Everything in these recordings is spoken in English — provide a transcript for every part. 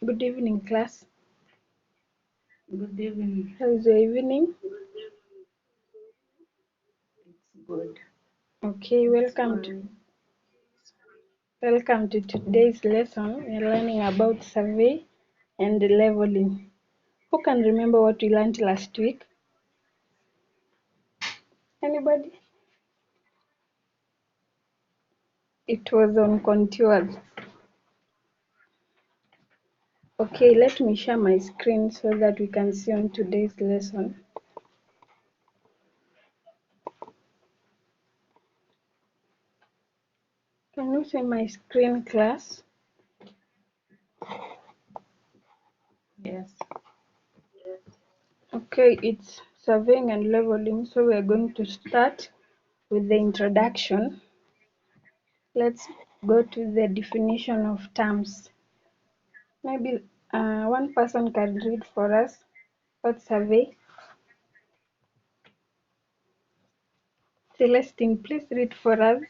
Good evening, class. Good evening. How is your evening? It's good. Okay, welcome to today's lesson. We're learning about survey and leveling. Who can remember what we learned last week? Anybody? It was on contours. Okay, let me share my screen so that we can see on today's lesson. Can you see my screen, class? Yes. Okay, it's surveying and leveling. So we're going to start with the introduction. Let's go to the definition of terms. Maybe one person can read for us what survey. Celestine, please read for us.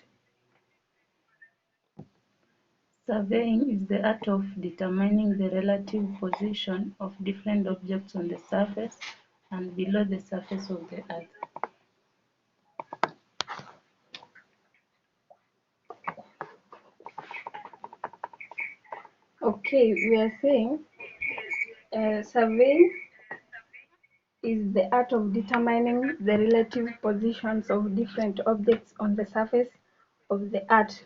Surveying is the art of determining the relative position of different objects on the surface and below the surface of the earth. Okay, we are saying surveying is the art of determining the relative positions of different objects on the surface of the earth.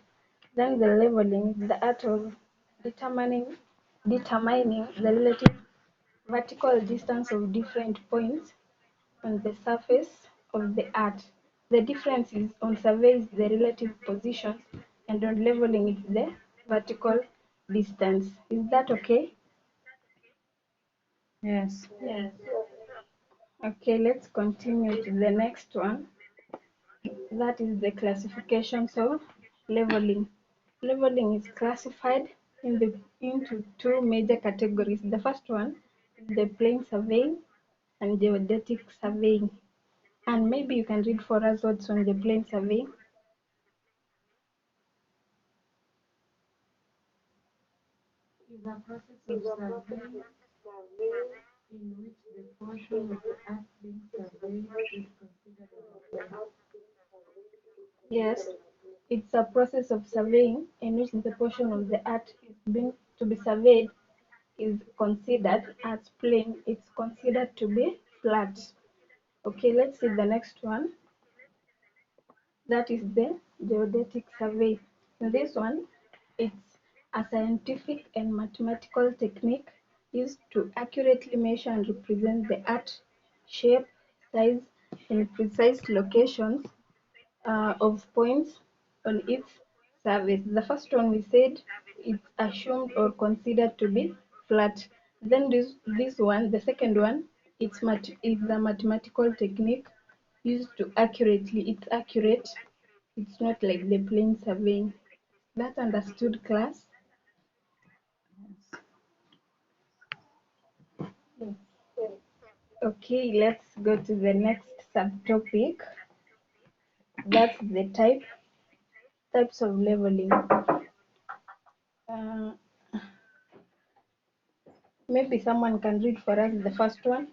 Then the leveling is the art of determining the relative vertical distance of different points on the surface of the earth. The difference is on survey is the relative positions and on leveling it's the vertical distance. Is that okay? Yes. Okay, let's continue to the next one. That is the classifications of leveling. Leveling is classified into two major categories. The first one is the plain surveying and geodetic surveying. And maybe you can read for us what's on the plain surveying. Is a process of surveying in which the portion of the earth being surveyed is considered as a plain. Yes, it's a process of surveying in which the portion of the earth is being to be surveyed is considered as plain. It's considered to be flat. Okay, let's see the next one. That is the geodetic survey. In this one, it's a scientific and mathematical technique used to accurately measure and represent the earth shape, size, and precise locations of points on its surface. The first one we said it's assumed or considered to be flat. Then this one, the second one, it's a mathematical technique used to it's accurate. It's not like the plain surveying. That understood, class? Yes. Okay, let's go to the next subtopic. That's the types of leveling. Uh, Maybe someone can read for us the first one.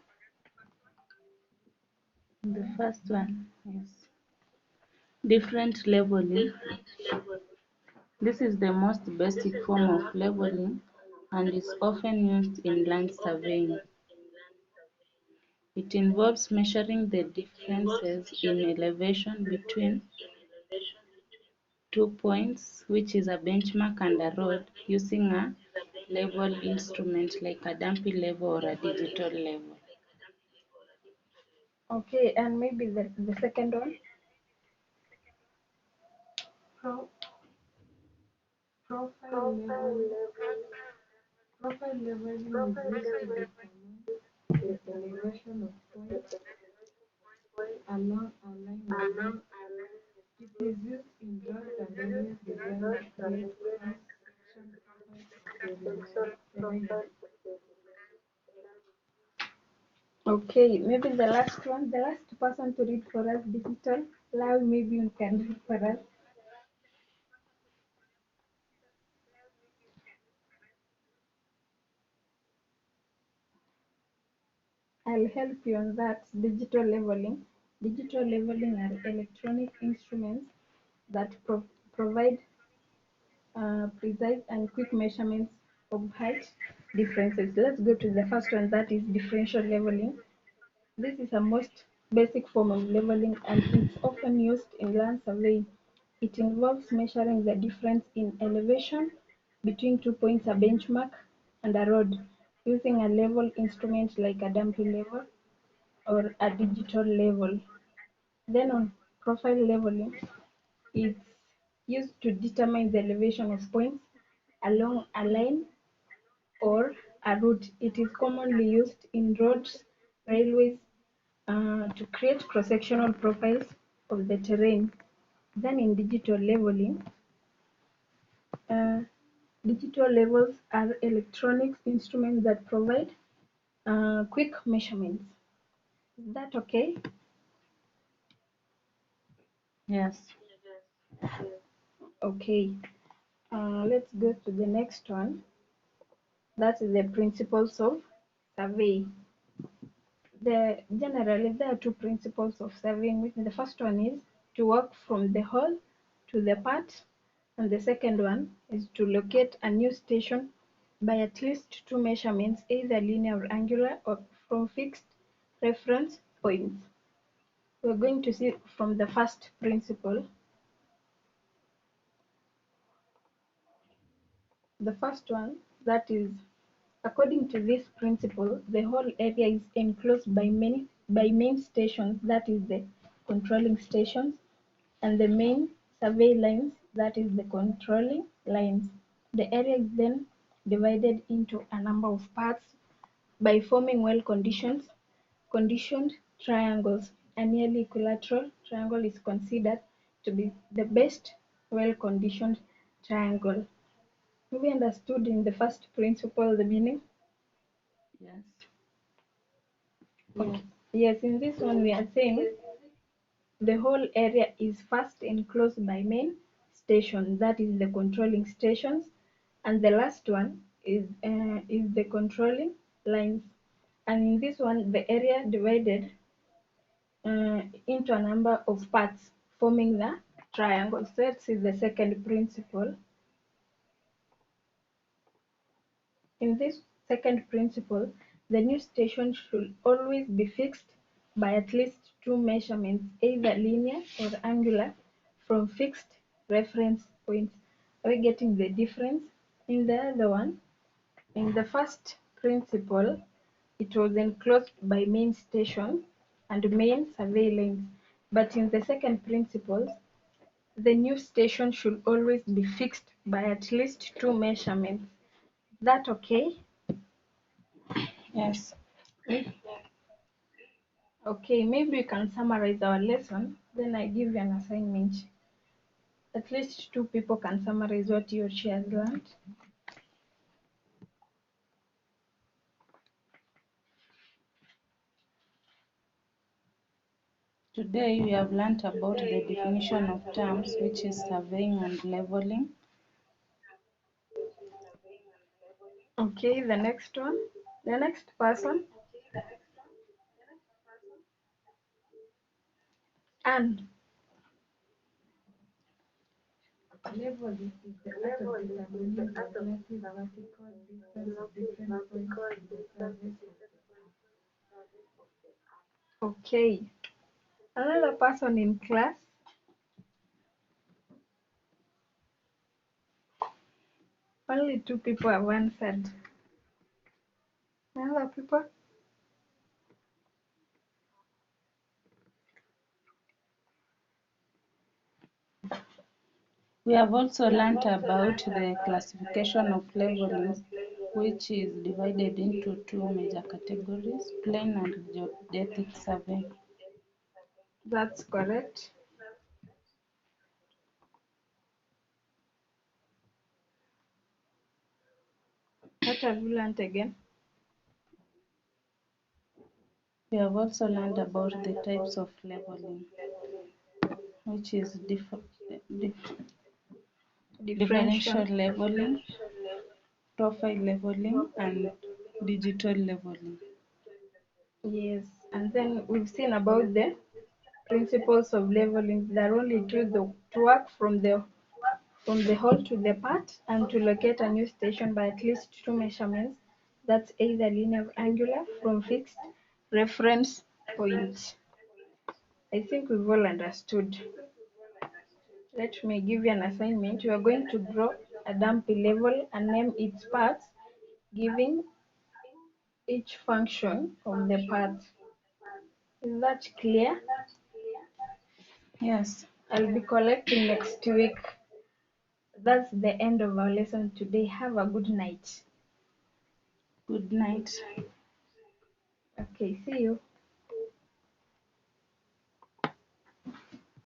The first one is different leveling. This is the most basic form of leveling and is often used in land surveying. It involves measuring the differences in elevation between 2 points, which is a benchmark and a rod, using a level instrument like a dumpy level or a digital level. Okay, and maybe the second one. Pro- profile level. Profile leveling is used to determine the elevation of points along a line of road. It is used in road and railway design to create cross-section profiles of terrain. Okay, maybe the last one, the last person to read for us digital. Now maybe you can read for us. I'll help you on that. Digital leveling. Digital leveling are electronic instruments that provide precise and quick measurements of height differences. Let's go to the first one, that is differential leveling. This is a most basic form of leveling and it's often used in land surveying. It involves measuring the difference in elevation between 2 points, a benchmark, and a road, using a level instrument like a dumping level or a digital level. Then on profile leveling, it's used to determine the elevation of points along a line or a route. It is commonly used in roads, railways, to create cross-sectional profiles of the terrain. Then in uh, digital levels are electronics instruments that provide quick measurements. Is that okay? Yes. Okay. Let's go to the next one. That is the principles of survey. Generally, there are two principles of surveying. The first one is to work from the whole to the part, and the second one is to locate a new station by at least two measurements, either linear or angular, or from fixed reference points. We're going to see from the first principle. The first one, that is, according to this principle, the whole area is enclosed by main stations, that is the controlling stations, and the main survey lines, that is the controlling lines. The area is then divided into a number of parts by forming conditioned triangles. A nearly equilateral triangle is considered to be the best well-conditioned triangle. Have we understood in the first principle the meaning? Yes. Okay. Yes, in this one we are saying the whole area is first enclosed by main station, that is the controlling stations, and the last one is the controlling lines. And in this one, the area divided into a number of parts, forming the triangle. So let's see the second principle. In this second principle, the new station should always be fixed by at least two measurements, either linear or angular, from fixed reference points. Are we getting the difference? In the other one, in the first principle, it was enclosed by main station and main survey lines. But in the second principle, the new station should always be fixed by at least two measurements. Is that okay? Yes. Okay, maybe we can summarize our lesson, then I give you an assignment. At least two people can summarize what you or she has learned. Today we have learnt about the definition of terms, which is surveying and leveling. Okay, the next one. The next person. And Leveling is the art of determining the relative vertical distance of different points on the surface of the earth. okay. Another person in class. Only two people have answered. Other people? We have also learnt about the classification of leveling, which is divided into two major categories, plane and geodetic survey. That's correct. What have you learned again? We have also learned about the types of leveling, which is differential leveling, profile leveling, and digital leveling. Yes, and then we've seen about the principles of leveling. There are only two to work from the whole to the part and to locate a new station by at least two measurements. That's either linear or angular from fixed reference points. I think we've all understood. Let me give you an assignment. You are going to draw a dumpy level and name its parts, giving each function of the part. Is that clear? Yes. I'll be collecting next week. That's the end of our lesson today. Have a good night. Good night. Okay, see you.